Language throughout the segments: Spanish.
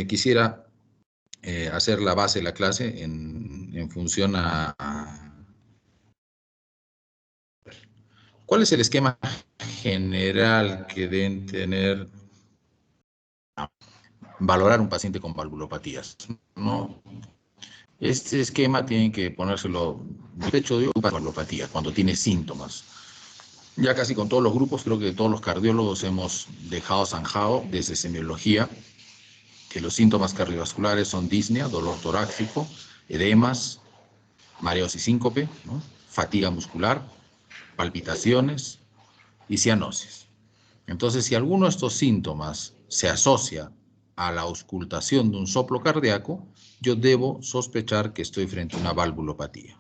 quisiera hacer la base de la clase en función ¿cuál es el esquema general que deben tener valorar un paciente con valvulopatías? ¿No? Este esquema tienen que ponérselo de hecho de valvulopatía cuando tiene síntomas. Ya casi con todos los grupos, creo que todos los cardiólogos hemos dejado zanjado desde semiología que los síntomas cardiovasculares son disnea, dolor torácico, edemas, mareos y síncope, ¿no? Fatiga muscular, palpitaciones y cianosis. Entonces, si alguno de estos síntomas se asocia a la auscultación de un soplo cardíaco, yo debo sospechar que estoy frente a una valvulopatía.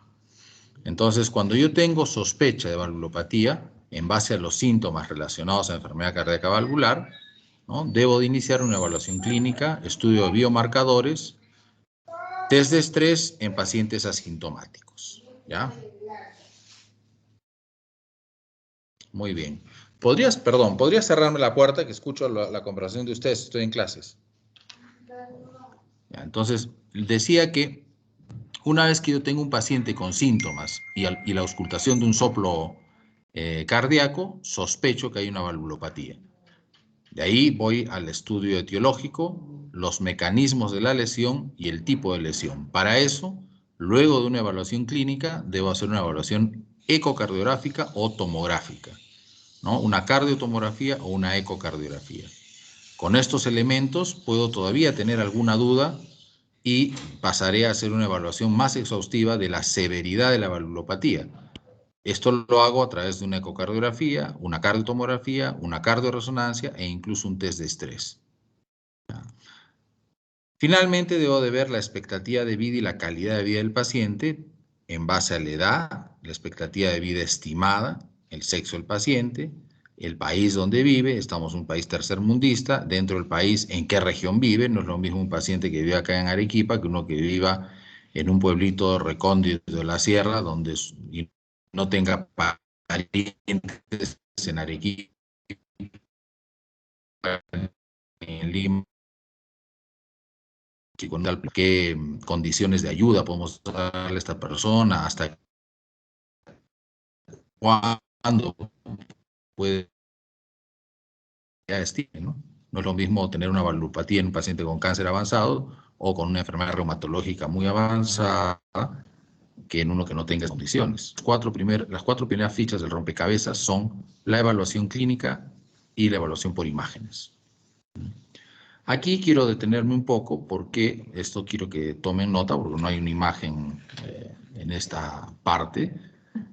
Entonces, cuando yo tengo sospecha de valvulopatía, en base a los síntomas relacionados a la enfermedad cardíaca valvular, ¿no? Debo de iniciar una evaluación clínica, estudio de biomarcadores, test de estrés en pacientes asintomáticos. ¿Ya? Muy bien. ¿Podrías cerrarme la puerta que escucho la conversación de ustedes? Estoy en clases. Ya, entonces, decía que una vez que yo tengo un paciente con síntomas y la auscultación de un soplo cardíaco, sospecho que hay una valvulopatía. De ahí voy al estudio etiológico, los mecanismos de la lesión y el tipo de lesión. Para eso, luego de una evaluación clínica, debo hacer una evaluación ecocardiográfica o tomográfica, ¿no? Una cardiotomografía o una ecocardiografía. Con estos elementos puedo todavía tener alguna duda y pasaré a hacer una evaluación más exhaustiva de la severidad de la valvulopatía. Esto lo hago a través de una ecocardiografía, una cardiotomografía, una cardioresonancia e incluso un test de estrés. Finalmente, debo de ver la expectativa de vida y la calidad de vida del paciente en base a la edad, la expectativa de vida estimada, el sexo del paciente, el país donde vive, estamos en un país tercermundista, dentro del país en qué región vive, no es lo mismo un paciente que vive acá en Arequipa que uno que viva en un pueblito recóndito de la sierra donde no tenga parientes en Arequipa, en Lima, qué condiciones de ayuda podemos darle a esta persona, hasta cuándo puede estimar, ¿no? No es lo mismo tener una valvulopatía en un paciente con cáncer avanzado o con una enfermedad reumatológica muy avanzada que en uno que no tenga condiciones. Las cuatro primeras fichas del rompecabezas son la evaluación clínica y la evaluación por imágenes. Aquí quiero detenerme un poco porque esto quiero que tomen nota, porque no hay una imagen en esta parte,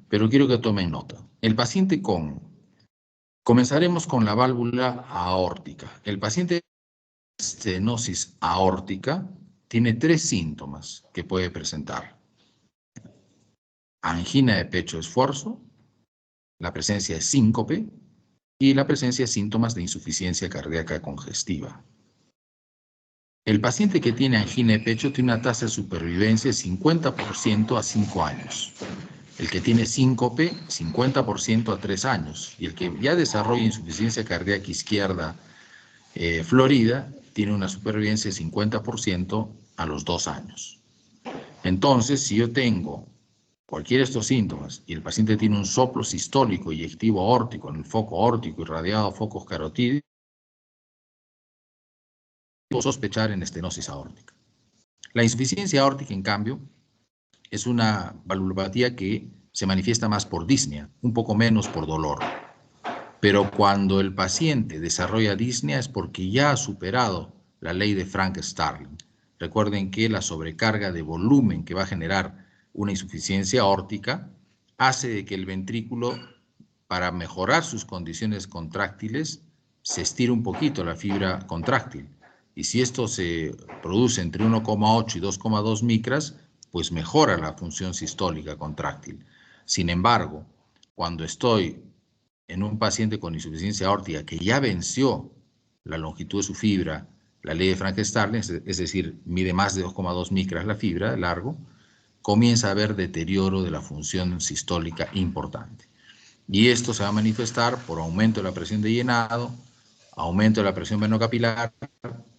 pero quiero que tomen nota. El paciente comenzaremos con la válvula aórtica. El paciente con estenosis aórtica tiene 3 síntomas que puede presentar: angina de pecho esfuerzo, la presencia de síncope y la presencia de síntomas de insuficiencia cardíaca congestiva. El paciente que tiene angina de pecho tiene una tasa de supervivencia de 50% a 5 años. El que tiene síncope, 50% a 3 años. Y el que ya desarrolla insuficiencia cardíaca izquierda florida, tiene una supervivencia de 50% a los 2 años. Entonces, si yo tengo cualquiera de estos síntomas y el paciente tiene un soplo sistólico y eyectivo aórtico en el foco aórtico irradiado a focos carotídeos, debo sospechar en estenosis aórtica. La insuficiencia aórtica, en cambio, es una valvulopatía que se manifiesta más por disnea, un poco menos por dolor. Pero cuando el paciente desarrolla disnea es porque ya ha superado la ley de Frank-Starling. Recuerden que la sobrecarga de volumen que va a generar una insuficiencia aórtica hace de que el ventrículo, para mejorar sus condiciones contráctiles, se estire un poquito la fibra contráctil. Y si esto se produce entre 1,8 y 2,2 micras, pues mejora la función sistólica contráctil. Sin embargo, cuando estoy en un paciente con insuficiencia aórtica que ya venció la longitud de su fibra, la ley de Frank-Starling, es decir, mide más de 2,2 micras la fibra de largo, comienza a haber deterioro de la función sistólica importante. Y esto se va a manifestar por aumento de la presión de llenado, aumento de la presión venocapilar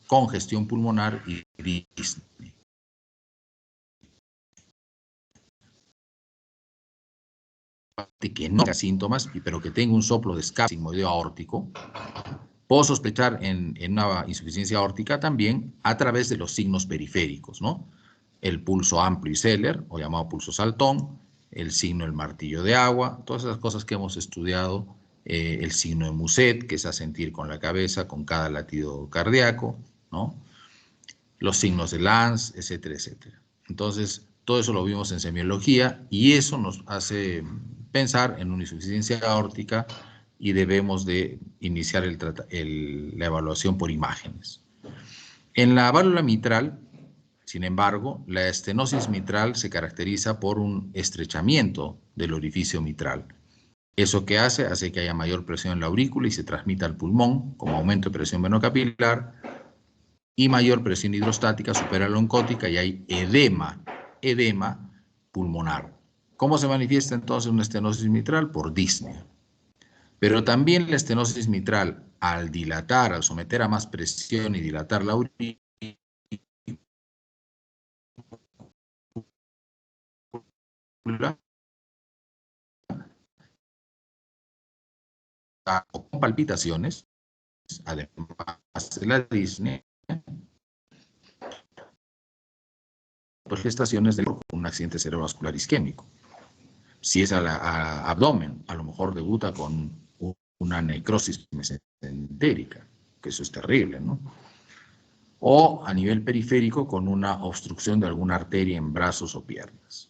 congestión pulmonar y disnea. Que no tenga síntomas, pero que tenga un soplo de escape sigmoideo aórtico, puedo sospechar en una insuficiencia aórtica también a través de los signos periféricos, ¿no? El pulso amplio y Zeller, o llamado pulso saltón, el signo del martillo de agua, todas esas cosas que hemos estudiado, el signo de Muset, que es asentir con la cabeza con cada latido cardíaco, ¿no? Los signos de Lance, etcétera, etcétera. Entonces, todo eso lo vimos en semiología y eso nos hace pensar en una insuficiencia aórtica y debemos de iniciar la evaluación por imágenes. En la válvula mitral, sin embargo, la estenosis mitral se caracteriza por un estrechamiento del orificio mitral. ¿Eso qué hace? Hace que haya mayor presión en la aurícula y se transmita al pulmón como aumento de presión venocapilar y mayor presión hidrostática, supera la oncótica y hay edema pulmonar. ¿Cómo se manifiesta entonces una estenosis mitral? Por disnea. Pero también la estenosis mitral, al dilatar, al someter a más presión y dilatar la aurícula, con palpitaciones, además de la disnea, gestaciones de un accidente cerebrovascular isquémico. Si es a abdomen, a lo mejor debuta con una necrosis mesentérica, que eso es terrible, ¿no? O a nivel periférico con una obstrucción de alguna arteria en brazos o piernas.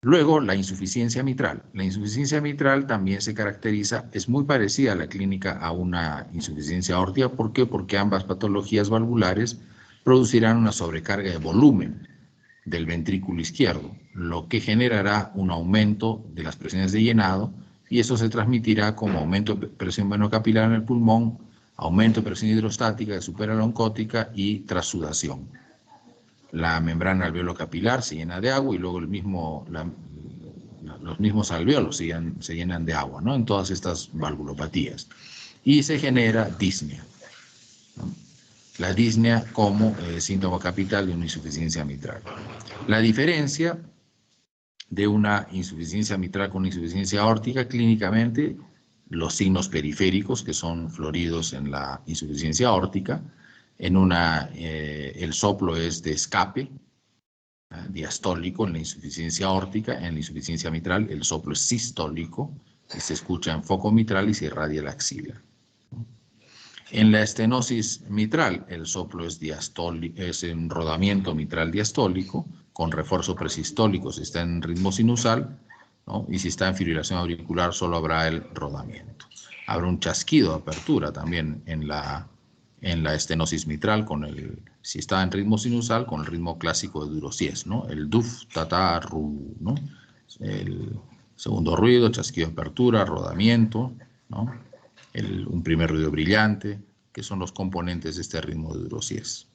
Luego, la insuficiencia mitral. La insuficiencia mitral también se caracteriza, es muy parecida a la clínica a una insuficiencia aórtica. ¿Por qué? Porque ambas patologías valvulares producirán una sobrecarga de volumen del ventrículo izquierdo, lo que generará un aumento de las presiones de llenado y eso se transmitirá como aumento de presión venocapilar en el pulmón, aumento de presión hidrostática que supera la oncótica y trasudación. La membrana alveolo-capilar se llena de agua y luego los mismos alveolos se llenan de agua, ¿no? En todas estas valvulopatías. Y se genera disnea, ¿no? La disnea como síntoma capital de una insuficiencia mitral. La diferencia de una insuficiencia mitral con una insuficiencia aórtica clínicamente, los signos periféricos que son floridos en la insuficiencia aórtica, el soplo es de escape, diastólico en la insuficiencia aórtica, en la insuficiencia mitral el soplo es sistólico y se escucha en foco mitral y se irradia la axila. En la estenosis mitral el soplo es diastólico, es un rodamiento mitral diastólico con refuerzo presistólico si está en ritmo sinusal, ¿no? Y si está en fibrilación auricular solo habrá el rodamiento. Habrá un chasquido de apertura también en la estenosis mitral, si está en ritmo sinusal, con el ritmo clásico de Durosies, ¿no? El duf, tata, ru, ¿no? El segundo ruido, chasquido de apertura, rodamiento, ¿no? Un primer ruido brillante, que son los componentes de este ritmo de Durosies.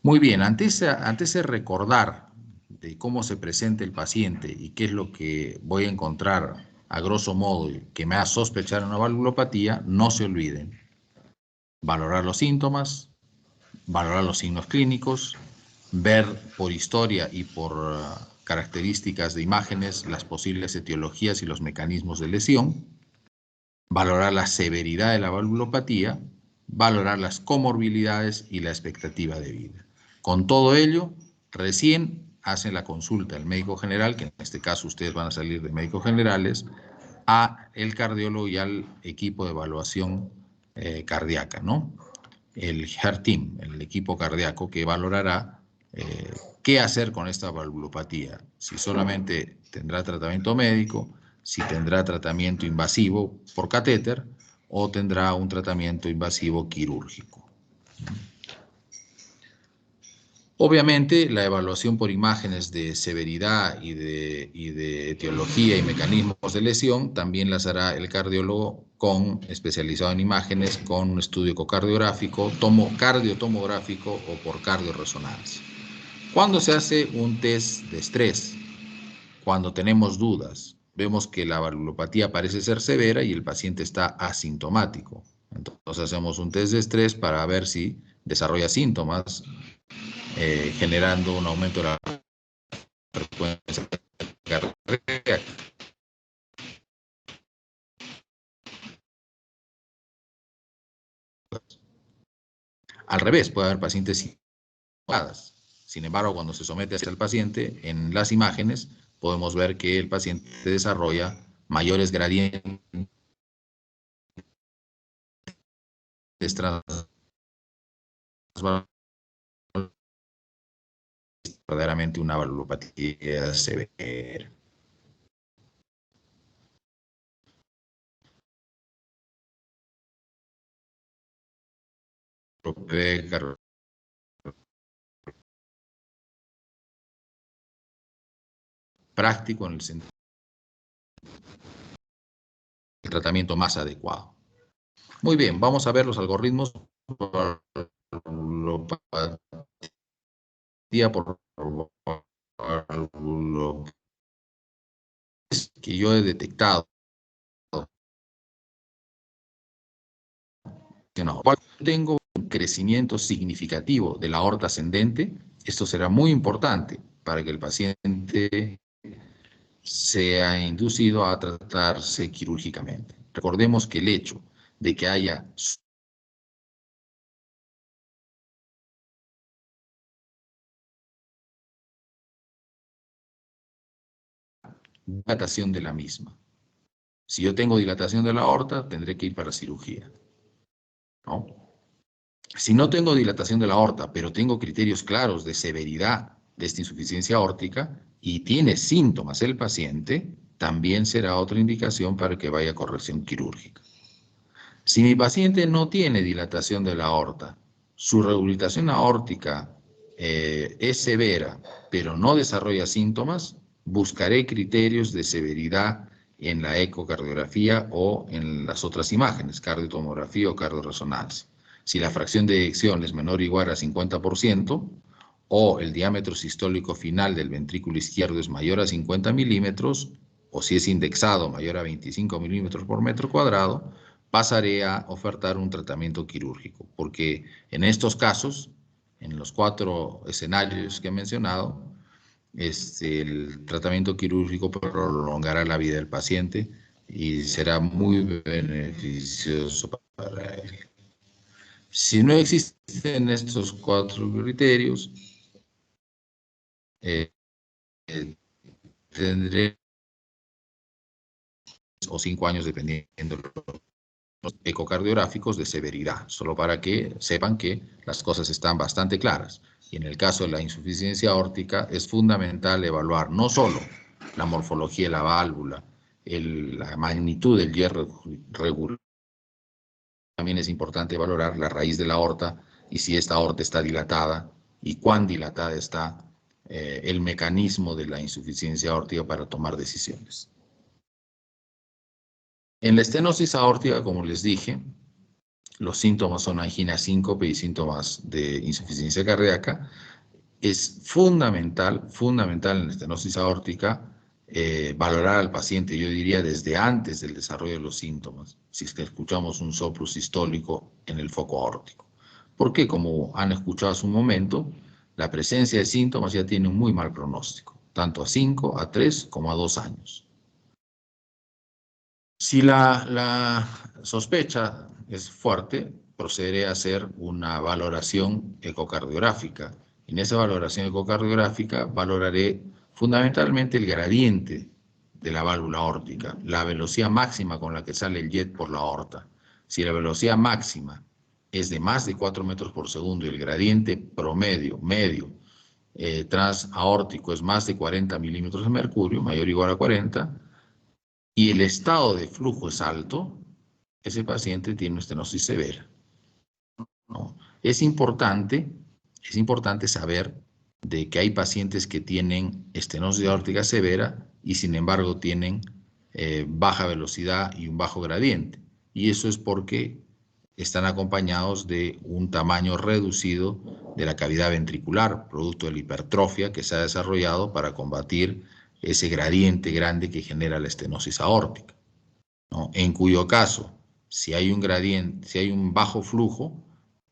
Muy bien, ante ese recordar de cómo se presenta el paciente y qué es lo que voy a encontrar a grosso modo que me hace sospechar una valvulopatía, no se olviden valorar los síntomas, valorar los signos clínicos, ver por historia y por características de imágenes las posibles etiologías y los mecanismos de lesión, valorar la severidad de la valvulopatía, valorar las comorbilidades y la expectativa de vida. Con todo ello, recién hacen la consulta al médico general, que en este caso ustedes van a salir de médicos generales, a el cardiólogo y al equipo de evaluación cardíaca, ¿no? El Heart Team, el equipo cardíaco que valorará qué hacer con esta valvulopatía, si solamente tendrá tratamiento médico, si tendrá tratamiento invasivo por catéter o tendrá un tratamiento invasivo quirúrgico. Obviamente, la evaluación por imágenes de severidad y de etiología y mecanismos de lesión también las hará el cardiólogo especializado en imágenes con un estudio ecocardiográfico, cardiotomográfico o por cardioresonancia. Cuando se hace un test de estrés, cuando tenemos dudas, vemos que la valvulopatía parece ser severa y el paciente está asintomático. Entonces hacemos un test de estrés para ver si desarrolla síntomas, generando un aumento de la frecuencia cardíaca. Al revés, puede haber pacientes situadas. Sin embargo, cuando se somete al paciente, en las imágenes podemos ver que el paciente desarrolla mayores gradientes verdaderamente una valvulopatía severa. Práctico en el sentido del tratamiento más adecuado. Muy bien, vamos a ver los algoritmos por que yo he detectado que no. Tengo un crecimiento significativo de la aorta ascendente, esto será muy importante para que el paciente sea inducido a tratarse quirúrgicamente. Recordemos que el hecho de que haya dilatación de la misma. Si yo tengo dilatación de la aorta, tendré que ir para cirugía, ¿no? Si no tengo dilatación de la aorta, pero tengo criterios claros de severidad de esta insuficiencia aórtica y tiene síntomas el paciente, también será otra indicación para que vaya a corrección quirúrgica. Si mi paciente no tiene dilatación de la aorta, su rehabilitación aórtica es severa, pero no desarrolla síntomas, buscaré criterios de severidad en la ecocardiografía o en las otras imágenes, cardiotomografía o cardioresonancia. Si la fracción de eyección es menor o igual a 50%, o el diámetro sistólico final del ventrículo izquierdo es mayor a 50 milímetros, o si es indexado mayor a 25 milímetros por metro cuadrado, pasaré a ofertar un tratamiento quirúrgico, porque en estos casos, en los 4 escenarios que he mencionado, el tratamiento quirúrgico prolongará la vida del paciente y será muy beneficioso para él. Si no existen estos 4 criterios, tendré o 5 años dependiendo de los ecocardiográficos de severidad, solo para que sepan que las cosas están bastante claras. Y en el caso de la insuficiencia aórtica es fundamental evaluar no solo la morfología de la válvula, la magnitud del hierro regular, también es importante valorar la raíz de la aorta y si esta aorta está dilatada y cuán dilatada está el mecanismo de la insuficiencia aórtica para tomar decisiones. En la estenosis aórtica, como les dije, los síntomas son angina, síncope y síntomas de insuficiencia cardíaca. Es fundamental en la estenosis aórtica valorar al paciente, yo diría desde antes del desarrollo de los síntomas, si es que escuchamos un soplo sistólico en el foco aórtico. Porque, como han escuchado hace un momento, la presencia de síntomas ya tiene un muy mal pronóstico, tanto a 5, a 3 como a 2 años. Si la sospecha es fuerte, procederé a hacer una valoración ecocardiográfica. En esa valoración ecocardiográfica valoraré fundamentalmente el gradiente de la válvula aórtica, la velocidad máxima con la que sale el jet por la aorta. Si la velocidad máxima es de más de 4 metros por segundo y el gradiente promedio, medio, transaórtico es más de 40 milímetros de mercurio, mayor o igual a 40, y el estado de flujo es alto, ese paciente tiene una estenosis severa, ¿no? Es importante saber de que hay pacientes que tienen estenosis aórtica severa y sin embargo tienen baja velocidad y un bajo gradiente. Y eso es porque están acompañados de un tamaño reducido de la cavidad ventricular, producto de la hipertrofia que se ha desarrollado para combatir ese gradiente grande que genera la estenosis aórtica, ¿no? En cuyo caso Si hay un gradiente, si hay un bajo flujo,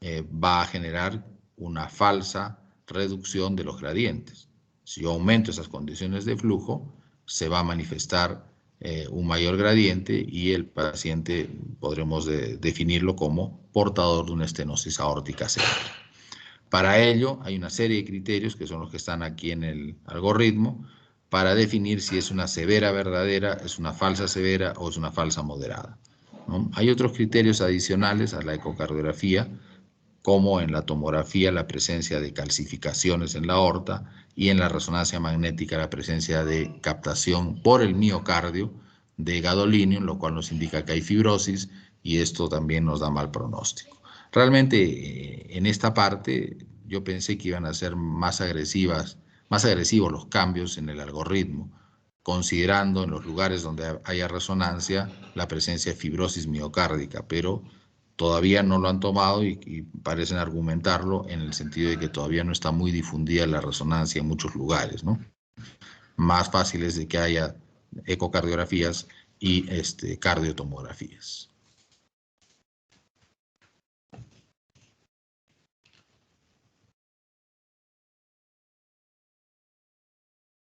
va a generar una falsa reducción de los gradientes. Si yo aumento esas condiciones de flujo, se va a manifestar un mayor gradiente y el paciente podremos definirlo como portador de una estenosis aórtica severa. Para ello hay una serie de criterios que son los que están aquí en el algoritmo para definir si es una severa verdadera, es una falsa severa o es una falsa moderada, ¿no? Hay otros criterios adicionales a la ecocardiografía, como en la tomografía la presencia de calcificaciones en la aorta y en la resonancia magnética la presencia de captación por el miocardio de gadolinium, lo cual nos indica que hay fibrosis y esto también nos da mal pronóstico. Realmente en esta parte yo pensé que iban a ser más agresivos los cambios en el algoritmo, considerando en los lugares donde haya resonancia la presencia de fibrosis miocárdica, pero todavía no lo han tomado y parecen argumentarlo en el sentido de que todavía no está muy difundida la resonancia en muchos lugares, ¿no? Más fácil es de que haya ecocardiografías y cardiotomografías.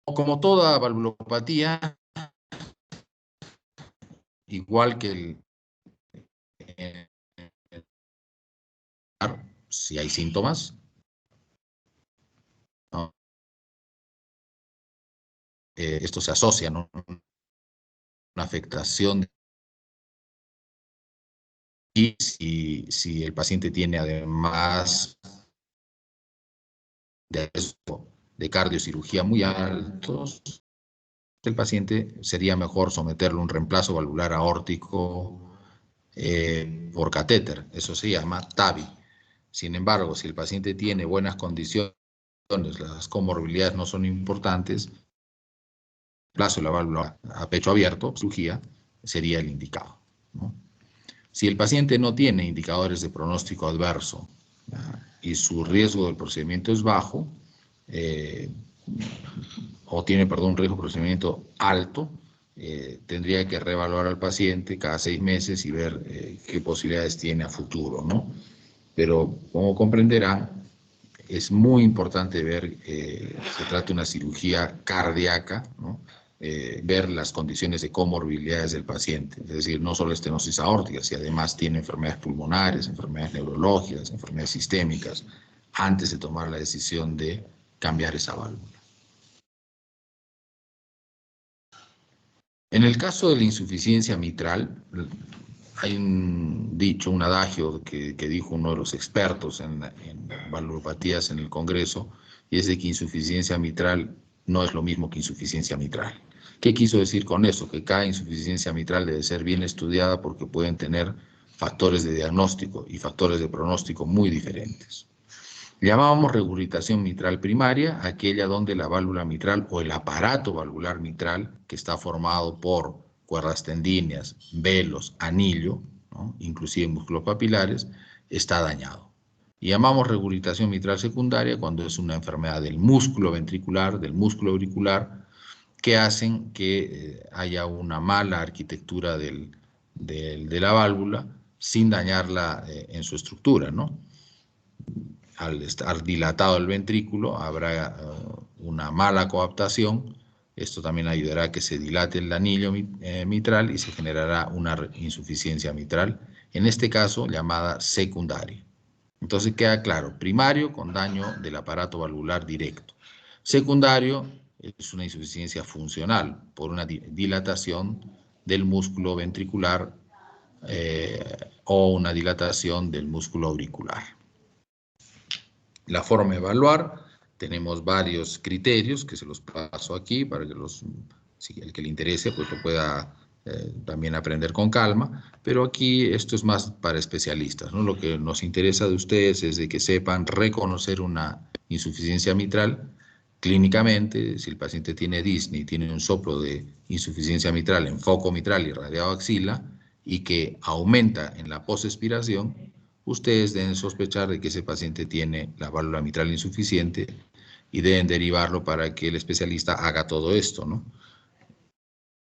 Como toda valvulopatía, igual que si hay síntomas, ¿no? Esto se asocia, ¿no? Una afectación y si el paciente tiene además de riesgo de cardiocirugía muy altos, el paciente sería mejor someterlo a un reemplazo valvular aórtico por catéter. Eso se llama TAVI. Sin embargo, si el paciente tiene buenas condiciones, las comorbilidades no son importantes, el reemplazo de la válvula a pecho abierto, cirugía, sería el indicado, ¿no? Si el paciente no tiene indicadores de pronóstico adverso, ¿ya?, y su riesgo del procedimiento es bajo, o tiene, perdón, un riesgo de procedimiento alto, tendría que reevaluar al paciente cada 6 meses y ver qué posibilidades tiene a futuro, ¿no? Pero como comprenderán, es muy importante ver, se trata de una cirugía cardíaca, ¿no? Ver las condiciones de comorbilidades del paciente, es decir, no solo estenosis aórtica, si además tiene enfermedades pulmonares, enfermedades neurológicas, enfermedades sistémicas, antes de tomar la decisión de cambiar esa válvula. En el caso de la insuficiencia mitral, hay un dicho, un adagio que dijo uno de los expertos en valvulopatías en el Congreso, y es de que insuficiencia mitral no es lo mismo que insuficiencia mitral. ¿Qué quiso decir con eso? Que cada insuficiencia mitral debe ser bien estudiada porque pueden tener factores de diagnóstico y factores de pronóstico muy diferentes. Llamábamos regurgitación mitral primaria, aquella donde la válvula mitral o el aparato valvular mitral, que está formado por cuerdas tendíneas, velos, anillo, ¿no?, inclusive músculos papilares, está dañado. Y llamamos regurgitación mitral secundaria cuando es una enfermedad del músculo ventricular, del músculo auricular, que hacen que haya una mala arquitectura de la válvula sin dañarla en su estructura, ¿no? Al estar dilatado el ventrículo, habrá una mala coaptación. Esto también ayudará a que se dilate el anillo mitral y se generará una insuficiencia mitral, en este caso llamada secundaria. Entonces queda claro, primario con daño del aparato valvular directo. Secundario es una insuficiencia funcional por una dilatación del músculo ventricular o una dilatación del músculo auricular. La forma de evaluar, tenemos varios criterios que se los paso aquí para que si el que le interese pues lo pueda también aprender con calma, pero aquí esto es más para especialistas, ¿no? Lo que nos interesa de ustedes es de que sepan reconocer una insuficiencia mitral clínicamente. Si el paciente tiene Disney, tiene un soplo de insuficiencia mitral en foco mitral irradiado axila y que aumenta en la posexpiración, ustedes deben sospechar de que ese paciente tiene la válvula mitral insuficiente y deben derivarlo para que el especialista haga todo esto, ¿no?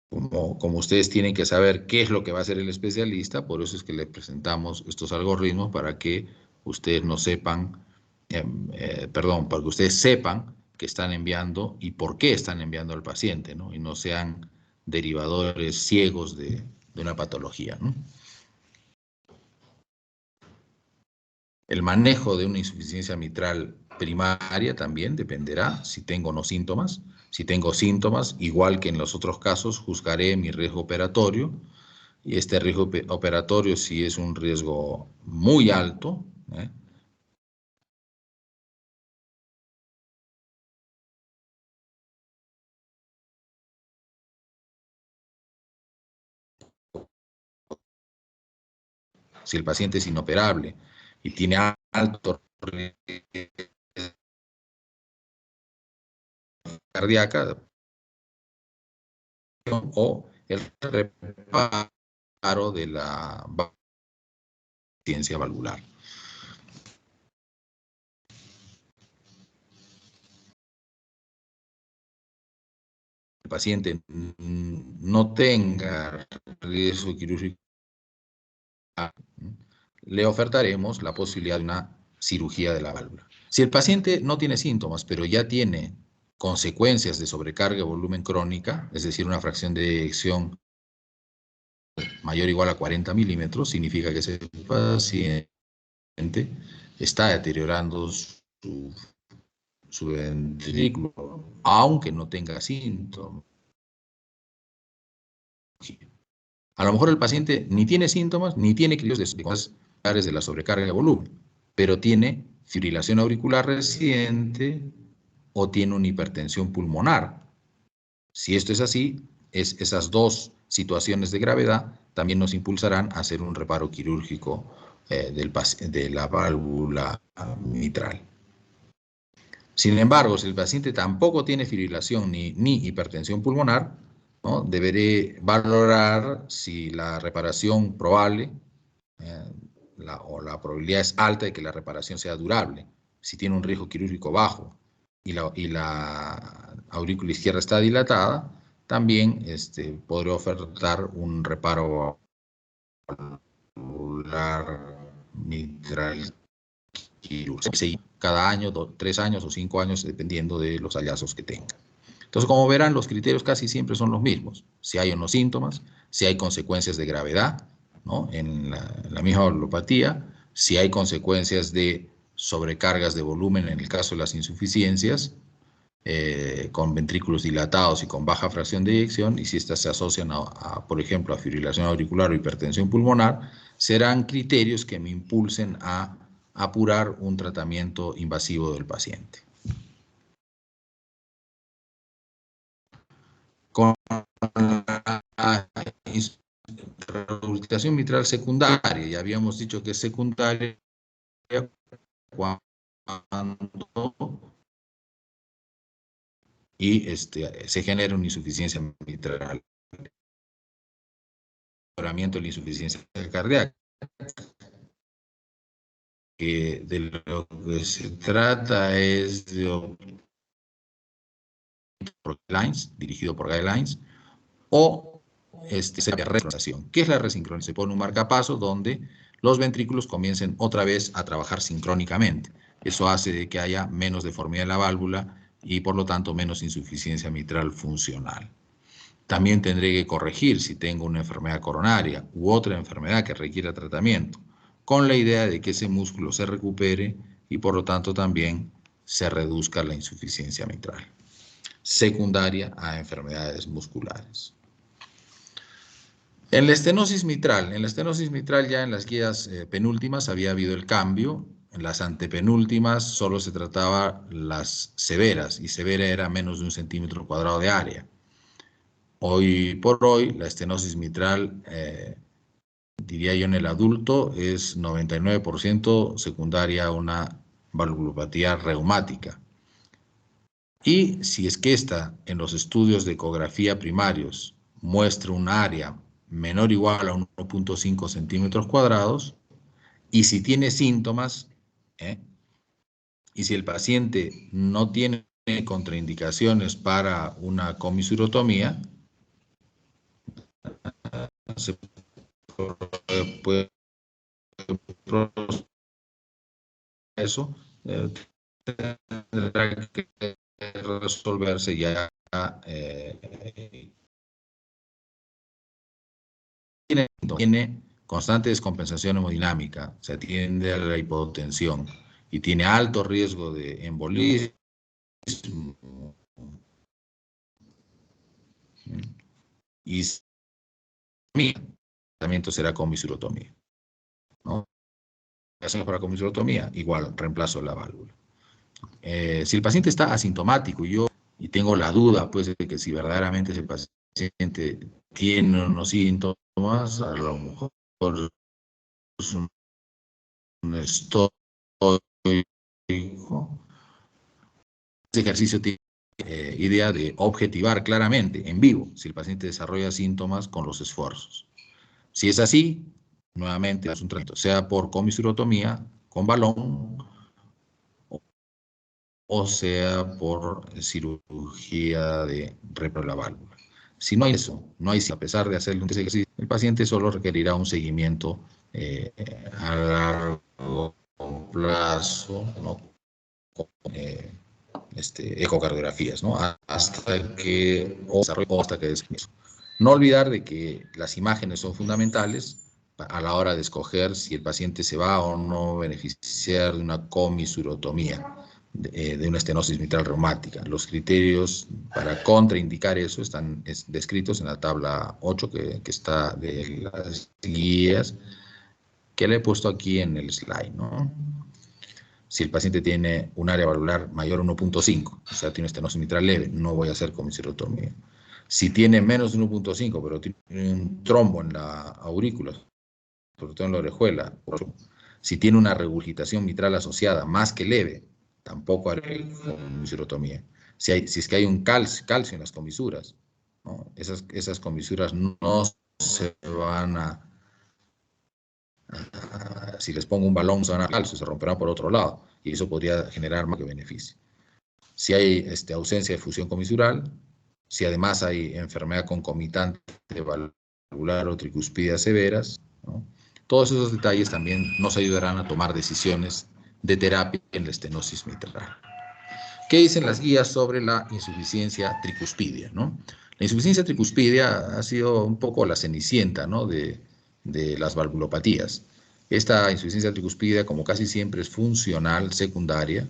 Como ustedes tienen que saber qué es lo que va a hacer el especialista, por eso es que les presentamos estos algoritmos para que ustedes no sepan, perdón, para que ustedes sepan que están enviando y por qué están enviando al paciente, ¿no? Y no sean derivadores ciegos de una patología, ¿no? El manejo de una insuficiencia mitral primaria también dependerá si tengo o no síntomas. Si tengo síntomas, igual que en los otros casos, juzgaré mi riesgo operatorio. Y este riesgo operatorio, si es un riesgo muy alto, ¿eh? Si el paciente es inoperable y tiene alto riesgo cardíaca o el reparo de la ciencia valvular. El paciente no tenga riesgo quirúrgico, le ofertaremos la posibilidad de una cirugía de la válvula. Si el paciente no tiene síntomas, pero ya tiene consecuencias de sobrecarga de volumen crónica, es decir, una fracción de eyección mayor o igual a 40 milímetros, significa que ese paciente está deteriorando su ventrículo, aunque no tenga síntomas. A lo mejor el paciente ni tiene síntomas, ni tiene crisis de la sobrecarga de volumen, pero tiene fibrilación auricular reciente o tiene una hipertensión pulmonar. Si esto es así, esas dos situaciones de gravedad también nos impulsarán a hacer un reparo quirúrgico de la válvula mitral. Sin embargo, si el paciente tampoco tiene fibrilación ni hipertensión pulmonar, ¿no? Deberé valorar si la reparación probable eh, o la probabilidad es alta de que la reparación sea durable. Si tiene un riesgo quirúrgico bajo y la aurícula izquierda está dilatada, también podré ofertar un reparo valvular mitral quirúrgico. Cada año, 3 años o 5 años, dependiendo de los hallazgos que tenga. Entonces, como verán, los criterios casi siempre son los mismos. Si hay o no síntomas, si hay consecuencias de gravedad, ¿no? En la misma valvulopatía, si hay consecuencias de sobrecargas de volumen en el caso de las insuficiencias, con ventrículos dilatados y con baja fracción de eyección, y si estas se asocian por ejemplo, a fibrilación auricular o hipertensión pulmonar, serán criterios que me impulsen a apurar un tratamiento invasivo del paciente. Con la resucitación mitral secundaria, ya habíamos dicho que es secundaria cuando se genera una insuficiencia mitral, mejoramiento de la insuficiencia cardíaca, que de lo que se trata es de guidelines, dirigido por guidelines, o resincronización. ¿Qué es la resincronización? Se pone un marcapaso donde los ventrículos comiencen otra vez a trabajar sincrónicamente. Eso hace de que haya menos deformidad en la válvula y por lo tanto menos insuficiencia mitral funcional. También tendré que corregir si tengo una enfermedad coronaria u otra enfermedad que requiera tratamiento, con la idea de que ese músculo se recupere y por lo tanto también se reduzca la insuficiencia mitral secundaria a enfermedades musculares. En la estenosis mitral ya en las guías penúltimas había habido el cambio. En las antepenúltimas solo se trataba las severas, y severa era menos de 1 centímetro cuadrado de área. Hoy por hoy, la estenosis mitral, diría yo en el adulto, es 99% secundaria a una valvulopatía reumática. Y si es que esta, en los estudios de ecografía primarios, muestra un área menor o igual a 1.5 centímetros cuadrados, y si tiene síntomas, y si el paciente no tiene contraindicaciones para una comisurotomía, se puede eso tendrá que resolverse ya. Tiene constante descompensación hemodinámica, se atiende a la hipotensión y tiene alto riesgo de embolismo y mi tratamiento será con misurotomía, ¿no? Hacemos para comisurotomía, igual reemplazo la válvula. Si el paciente está asintomático y tengo la duda, pues, de que si verdaderamente ese paciente tiene unos síntomas, a lo mejor es un estoico. Este ejercicio tiene idea de objetivar claramente en vivo si el paciente desarrolla síntomas con los esfuerzos. Si es así, nuevamente es un tratamiento, sea por comisurotomía con balón o sea por cirugía de reparo de la válvula. Si no hay eso, no hay, a pesar de hacerle un ejercicio, el paciente solo requerirá un seguimiento a largo plazo, ¿no? Con, ecocardiografías, ¿no? Hasta que, o hasta que descanse. No olvidar de que las imágenes son fundamentales a la hora de escoger si el paciente se va o no beneficiar de una comisurotomía, de una estenosis mitral reumática. Los criterios para contraindicar eso están descritos en la tabla 8 que está de las guías que le he puesto aquí en el slide, ¿no? Si el paciente tiene un área valvular mayor a 1.5, o sea, tiene estenosis mitral leve, no voy a hacer comisurotomía. Si tiene menos de 1.5, pero tiene un trombo en la aurícula, sobre todo en la orejuela, si tiene una regurgitación mitral asociada más que leve, tampoco haré comisurotomía. Si es que hay un calcio en las comisuras, ¿no? Esas comisuras no se van si les pongo un balón, se van a calcio, se romperán por otro lado, y eso podría generar más que beneficio. Si hay ausencia de fusión comisural, si además hay enfermedad concomitante valvular o tricuspidia severas, ¿no? Todos esos detalles también nos ayudarán a tomar decisiones de terapia en la estenosis mitral. ¿Qué dicen las guías sobre la insuficiencia tricuspidia, ¿no? La insuficiencia tricuspidia ha sido un poco la cenicienta, ¿no? de las valvulopatías. Esta insuficiencia tricuspidia, como casi siempre, es funcional, secundaria.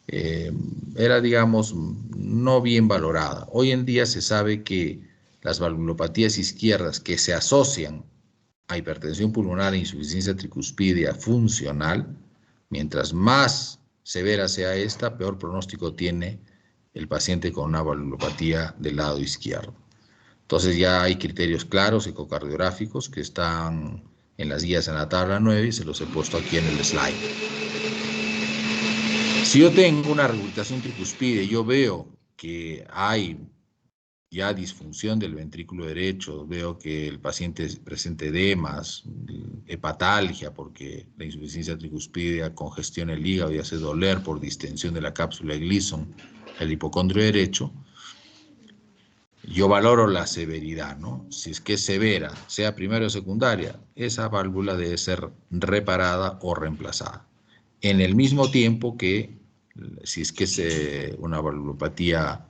Era, digamos, no bien valorada. Hoy en día se sabe que las valvulopatías izquierdas que se asocian a hipertensión pulmonar e insuficiencia tricuspidia funcional, mientras más severa sea esta, peor pronóstico tiene el paciente con una valvulopatía del lado izquierdo. Entonces ya hay criterios claros ecocardiográficos que están en las guías en la tabla 9 y se los he puesto aquí en el slide. Si yo tengo una regurgitación tricuspide, yo veo que hay ya disfunción del ventrículo derecho, veo que el paciente presenta edemas, hepatalgia, porque la insuficiencia tricuspidea congestiona el hígado y hace doler por distensión de la cápsula de Gleason, el hipocondrio derecho. Yo valoro la severidad, ¿no? Si es que es severa, sea primaria o secundaria, esa válvula debe ser reparada o reemplazada. En el mismo tiempo que, si es que es una valvulopatía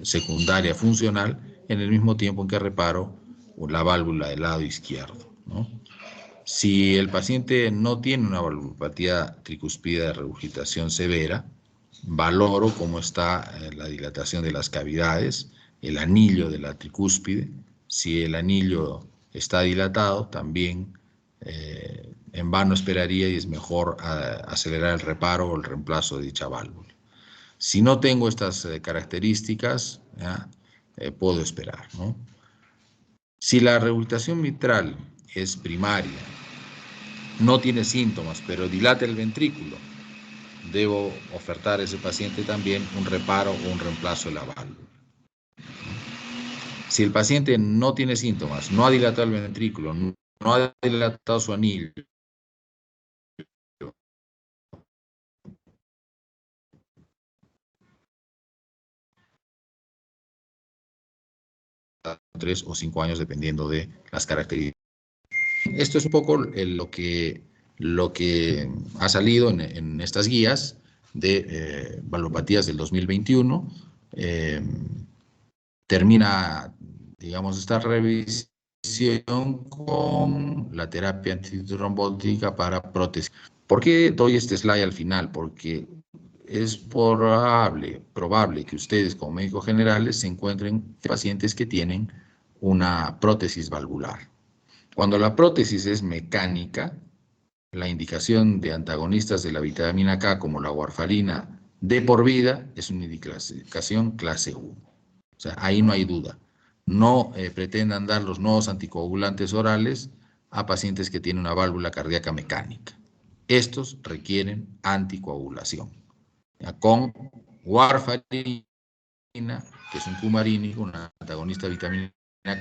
secundaria funcional, en el mismo tiempo en que reparo la válvula del lado izquierdo, ¿no? Si el paciente no tiene una valvulopatía tricuspidea de regurgitación severa, valoro cómo está la dilatación de las cavidades, el anillo de la tricúspide. Si el anillo está dilatado, también en vano esperaría y es mejor acelerar el reparo o el reemplazo de dicha válvula. Si no tengo estas características, puedo esperar, ¿no? Si la regurgitación mitral es primaria, no tiene síntomas, pero dilata el ventrículo, debo ofertar a ese paciente también un reparo o un reemplazo de la válvula. Si el paciente no tiene síntomas, no ha dilatado el ventrículo, no ha dilatado su anillo, 3 o 5 años, dependiendo de las características. Esto es un poco lo que ha salido en estas guías de valopatías del 2021. Termina, digamos, esta revisión con la terapia antitrombótica para prótesis. ¿Por qué doy este slide al final? Porque es probable que ustedes como médicos generales se encuentren pacientes que tienen una prótesis valvular. Cuando la prótesis es mecánica, la indicación de antagonistas de la vitamina K como la warfarina de por vida es una indicación clase 1. O sea, ahí no hay duda. No pretendan dar los nuevos anticoagulantes orales a pacientes que tienen una válvula cardíaca mecánica. Estos requieren anticoagulación. ¿Ya? Con warfarina, que es un cumarínico, un antagonista de vitamina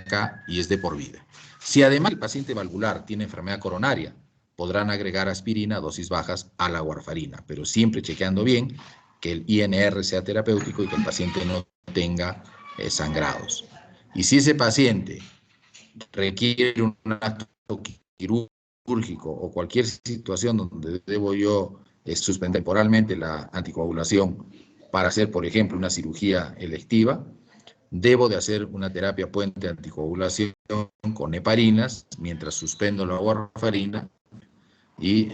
K, y es de por vida. Si además el paciente valvular tiene enfermedad coronaria, podrán agregar aspirina a dosis bajas a la warfarina, pero siempre chequeando bien que el INR sea terapéutico y que el paciente no tenga sangrados. Y si ese paciente requiere un acto quirúrgico o cualquier situación donde debo yo suspender temporalmente la anticoagulación para hacer, por ejemplo, una cirugía electiva, debo de hacer una terapia puente de anticoagulación con heparinas mientras suspendo la warfarina y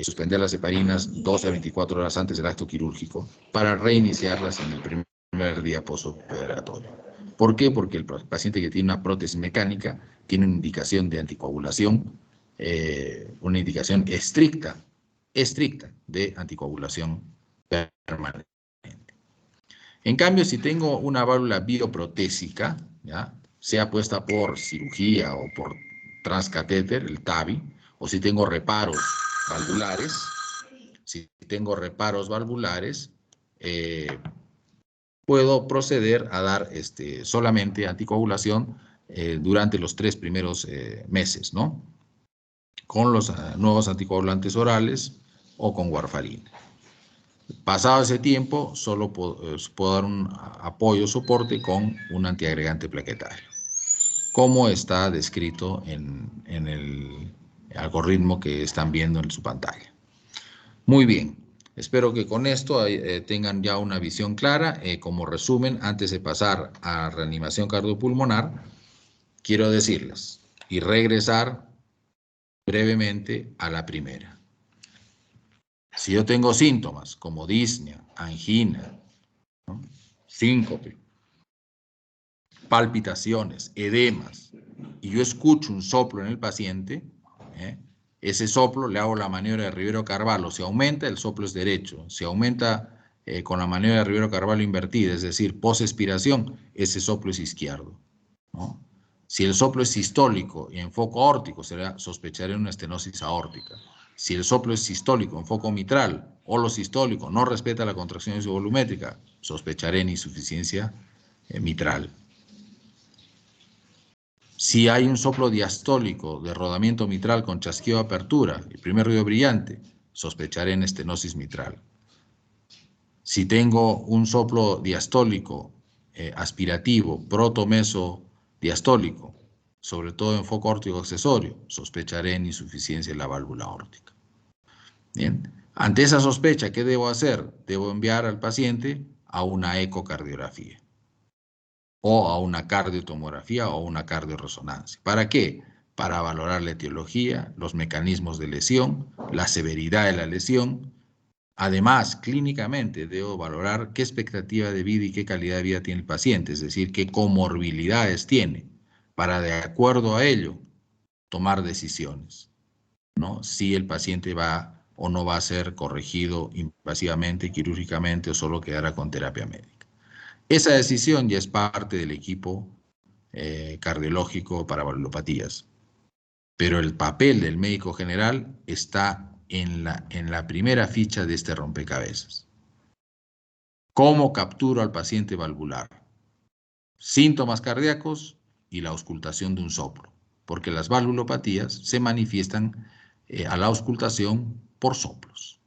suspender las heparinas 12 a 24 horas antes del acto quirúrgico para reiniciarlas en el primer día postoperatorio. ¿Por qué? Porque el paciente que tiene una prótesis mecánica tiene una indicación de anticoagulación, una indicación estricta de anticoagulación permanente. En cambio, si tengo una válvula bioprotésica, ¿ya?, sea puesta por cirugía o por transcatéter, el TAVI, o si tengo reparos valvulares, puedo proceder a dar solamente anticoagulación durante los 3 primeros meses, ¿no? Con los nuevos anticoagulantes orales o con warfarina. Pasado ese tiempo, solo puedo dar un apoyo, soporte con un antiagregante plaquetario, como está descrito en el algoritmo que están viendo en su pantalla. Muy bien, espero que con esto tengan ya una visión clara. Como resumen, antes de pasar a reanimación cardiopulmonar, quiero decirles y regresar brevemente a la primera. Si yo tengo síntomas como disnea, angina, ¿no?, síncope, palpitaciones, edemas, y yo escucho un soplo en el paciente, ese soplo le hago la maniobra de Rivero-Carvalho. Si aumenta, el soplo es derecho. Si aumenta con la maniobra de Rivero-Carvalho invertida, es decir, post-expiración, ese soplo es izquierdo, ¿no? Si el soplo es sistólico y en foco aórtico, sospecharé una estenosis aórtica. Si el soplo es sistólico en foco mitral o lo sistólico no respeta la contracción isovolumétrica, sospecharé en insuficiencia mitral. Si hay un soplo diastólico de rodamiento mitral con chasquido de apertura, el primer ruido brillante, sospecharé en estenosis mitral. Si tengo un soplo diastólico aspirativo, proto-meso-diastólico, sobre todo en foco aórtico accesorio, sospecharé en insuficiencia de la válvula aórtica. Bien, ante esa sospecha, ¿qué debo hacer? Debo enviar al paciente a una ecocardiografía o a una cardiotomografía o una cardioresonancia. ¿Para qué? Para valorar la etiología, los mecanismos de lesión, la severidad de la lesión. Además, clínicamente debo valorar qué expectativa de vida y qué calidad de vida tiene el paciente, es decir, qué comorbilidades tiene, para de acuerdo a ello tomar decisiones, ¿no? Si el paciente va o no va a ser corregido invasivamente, quirúrgicamente o solo quedará con terapia médica. Esa decisión ya es parte del equipo cardiológico para valvulopatías, pero el papel del médico general está en la primera ficha de este rompecabezas. ¿Cómo capturo al paciente valvular? Síntomas cardíacos y la auscultación de un soplo, porque las valvulopatías se manifiestan a la auscultación por soplos.